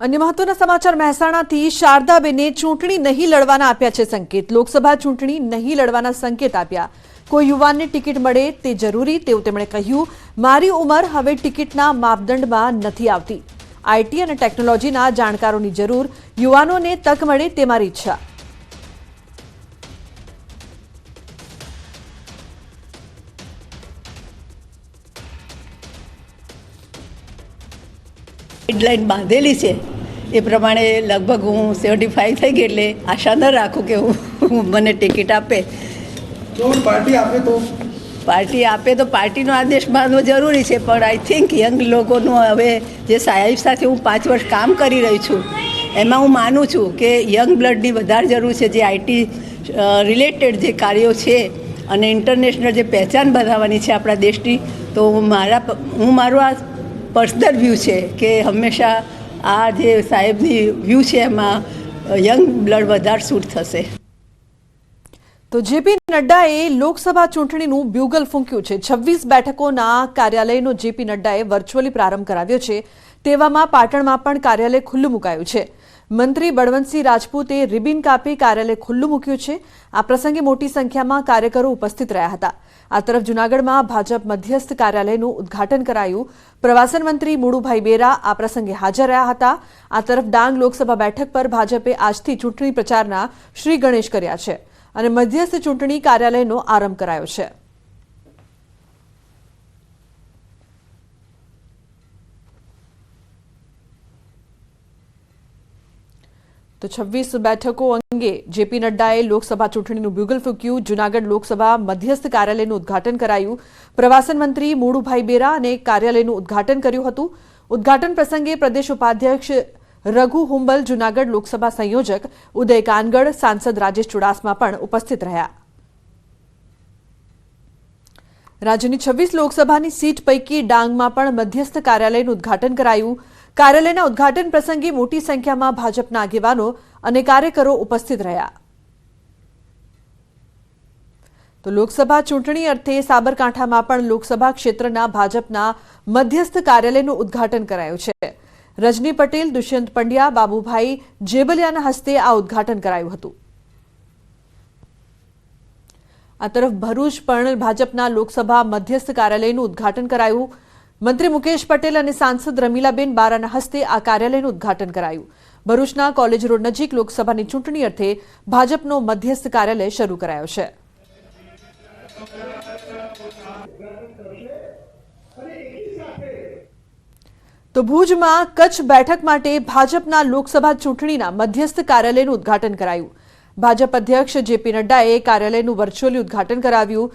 अन्य महत्वना समाचार મહેસાણાથી શારદાબેને ચૂંટણી નહીં લડવાના આપ્યા છે સંકેત। લોકસભા ચૂંટણી નહીં લડવાના સંકેત આપ્યા। કોઈ યુવાનને ટિકિટ મળે તે જરૂરી તેવું તેમણે કહ્યું। મારી ઉંમર હવે ટિકિટના માપદંડમાં નથી આવતી। આઈટી અને ટેકનોલોજીના જાણકારોની જરૂર, યુવાનોને તક મળે તે મારી ઈચ્છા। डेडलाइन बांधेली है ए प्रमाणे लगभग हूँ 75 थी गई एटले आशा न राखूँ कि हूँ मने टिकिट आपे तो पार्टी आपे तो पार्टी आदेश मानव जरूरी है। पर आई थिंक यंग लोगों हवे जे साहेब साथे हूँ 5 वर्ष काम करी रही छूँ एमां हूँ मानु छूँ कि यंग ब्लडनी वधारे जरूर है। जे आईटी रिलेटेड जे कार्यों है अने इंटरनेशनल जे पहचान बनाववानी है आपणा देशनी, तो हूँ मारो आ पर्सनल व्यू है कि हमेशा आ जे साहेबनी व्यू है एमां यंग ब्लड वधारे सूट थशे। तो जेपी नड्डाए लोकसभा चूंटणीनुं ब्यूगल फूंक्युं छे। 26 બેઠકોના કાર્યાલયનો જેપી નડ્ડાએ વર્ચ્યુઅલી પ્રારંભ કરાવ્યો છે। તેવામાં પાટણમાં પણ કાર્યાલય ખુલ્લું મુકાયું છે। મંત્રી બળવંતસિંહ રાજપૂતે રિબિન કાપી કાર્યાલય ખુલ્લું મૂક્યું છે। આ પ્રસંગે મોટી સંખ્યામાં કાર્યકરો ઉપસ્થિત રહ્યા હતા। આ તરફ જૂનાગઢમાં ભાજપ મધ્યસ્થ કાર્યાલયનું ઉદ્ઘાટન કરાયું। પ્રવાસન મંત્રી મુળુભાઈ બેરા આ પ્રસંગે હાજર રહ્યા હતા। આ તરફ ડાંગ લોકસભા બેઠક પર ભાજપે આજથી ચૂંટણી પ્રચારના શ્રી ગણેશ કર્યા છે અને મધ્યસ્થ ચૂંટણી કાર્યાલયનો આરંભ કરાયો છે। तो 26 બેઠકો અંગે જેપી નડ્ડાએ લોકસભા ચૂંટણીનું બ્યુગલ ફૂંક્યું। જૂનાગઢ લોકસભા મધ્યસ્થ કાર્યાલયનું ઉદ્ઘાટન કરાયું। પ્રવાસન મંત્રી મુળુભાઈ બેરા અને કાર્યાલયનું ઉદ્ઘાટન કર્યું હતું। ઉદ્ઘાટન પ્રસંગે પ્રદેશ ઉપાધ્યક્ષ રઘુ હુંબલ, જૂનાગઢ લોકસભા સંયોજક ઉદય કાનગડ, સાંસદ રાજેશ ચુડાસમા પણ ઉપસ્થિત રહ્યા। રાજ્યની 26 લોકસભાની સીટ પૈકી ડાંગમાં પણ મધ્યસ્થ કાર્યાલયનું ઉદ્ઘાટન કરાયું। કાર્યાલયના ઉદ્ઘાટન પ્રસંગે મોટી સંખ્યામાં ભાજપના આગેવાનો અને કાર્યકરો ઉપસ્થિત રહ્યા। તો લોકસભા ચૂંટણી અર્થે સાબરકાંઠામાં પણ લોકસભા ક્ષેત્રના ભાજપના મધ્યસ્થ કાર્યાલયનું ઉદ્ઘાટન કરાયું છે। રજની પટેલ, દુષ્યંત પંડ્યા, બાબુભાઈ જેબલિયાના હસ્તે આ ઉદ્ઘાટન કરાયું હતું। આ તરફ ભરૂચ પણ ભાજપના લોકસભા મધ્યસ્થ કાર્યાલયનું ઉદ્ઘાટન કરાયું। મંત્રી મુકેશ પટેલ અને સાંસદ રમીલાબેન બારાના હસ્તે આ કાર્યાલયનું ઉદ્ઘાટન કરાયું। ભરૂચના કોલેજ રોડ નજીક લોકસભાની ચૂંટણી અર્થે ભાજપનો મધ્યસ્થ કાર્યાલય શરૂ કરાયો છે। તો ભુજમાં કચ્છ બેઠક માટે ભાજપના લોકસભા ચૂંટણીના મધ્યસ્થ કાર્યાલયનું ઉદ્ઘાટન કરાયું। ભાજપ અધ્યક્ષ જેપી નડ્ડાએ કાર્યાલયનું વર્ચ્યુઅલી ઉદ્ઘાટન કરાવ્યું।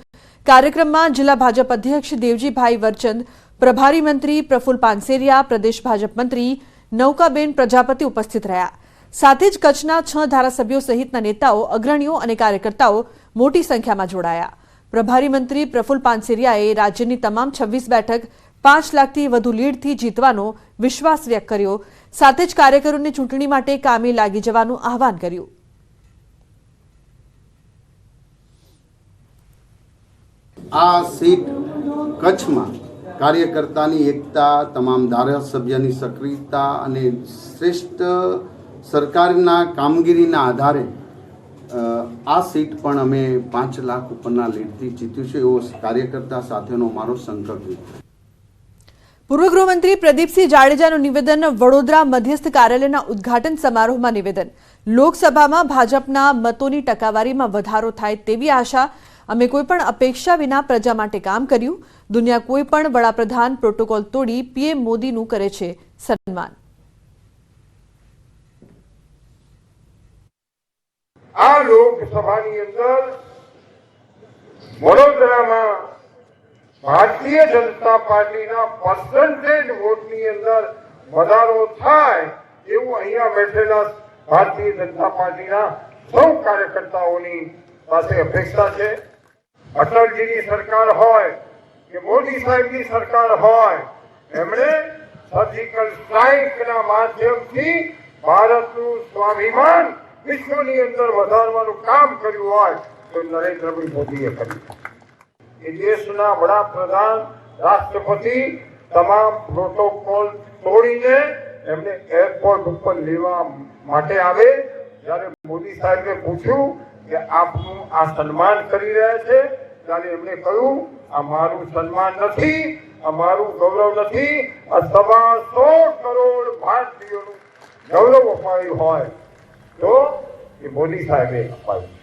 કાર્યક્રમમાં જિલ્લા ભાજપ અધ્યક્ષ દેવજીભાઈ વરચંદ, પ્રભારી મંત્રી પ્રફુલ પાનસેરિયા, પ્રદેશ ભાજપ મંત્રી નૌકાબેન પ્રજાપતિ ઉપસ્થિત રહ્યા। સાથે જ કચ્છના 6 ધારાસભ્યો સહિતના नेताओं, अग्रणीओ અને કાર્યકર્તાઓ મોટી સંખ્યામાં જોડાયા। પ્રભારી મંત્રી પ્રફુલ પાનસેરિયાએ રાજ્યની તમામ 26 બેઠક 5 લાખથી વધુ લીડથી જીતવાનો વિશ્વાસ વ્યક્ત કર્યો। સાથે જ કાર્યકરોને ચૂંટણી માટે કામે લાગી જવાનું આહવાન કર્યું। આ સીટ કચ્છમાં કાર્યકર્તાની એકતા, તમામ ધારાસભ્યની સક્રિયતા અને શ્રેષ્ઠ સરકારના કામગીરીના આધારે આ સીટ પણ અમે 5 લાખ ઉપરના લીડથી જીત્યું છે એવો કાર્યકર્તા સાથેનો મારો સંકલ્પ છે। પૂર્વ ગૃહમંત્રી પ્રદીપસિંહ જાડેજાનું નિવેદન। વડોદરા મધ્યસ્થ કાર્યાલયના ઉદ્ઘાટન સમારોહમાં નિવેદન। લોકસભામાં ભાજપના મતોની ટકાવારીમાં વધારો થાય તેવી આશા। અમે કોઈપણ અપેક્ષા વિના પ્રજા માટે કામ કર્યું। દુનિયા કોઈપણ વડાપ્રધાન પ્રોટોકોલ તોડી પીએમ મોદીનું કરે છે સન્માન। આ લોકસભાની અંદર વડોદરામાં ભારતીય જનતા પાર્ટીના પર્સન્ટેજ વોટની અંદર વધારો થાય એવું અહીંયા બેઠેલા ભારતીય જનતા પાર્ટીના સૌ કાર્યકર્તાઓની પાસે અપેક્ષા છે। અટલજીની સરકાર હોય કે મોદી સાહેબની સરકાર હોય, એમણે સર્જિકલ સ્ટ્રાઇકના માધ્યમથી ભારતનું સ્વાભિમાન વિશ્વની અંદર વધારવાનું કામ કર્યું હોય તો નરેન્દ્રભાઈ મોદીએ કર્યું। એ દેશના વડાપ્રધાન, રાષ્ટ્રપતિ તમામ પ્રોટોકોલ તોડીને એમને એરપોર્ટ ઉપર લેવા માટે આવે, જ્યારે મોદી સાહેબે પૂછ્યું કે આપનું આ સન્માન કરી રહ્યા છે, ત્યારે એમણે કહ્યું આ મારું સન્માન નથી, આ મારું ગૌરવ નથી, આ 125 કરોડ ભારતીયોનું ગૌરવ અપાયું હોય તો એ મોદી સાહેબે અપાયું.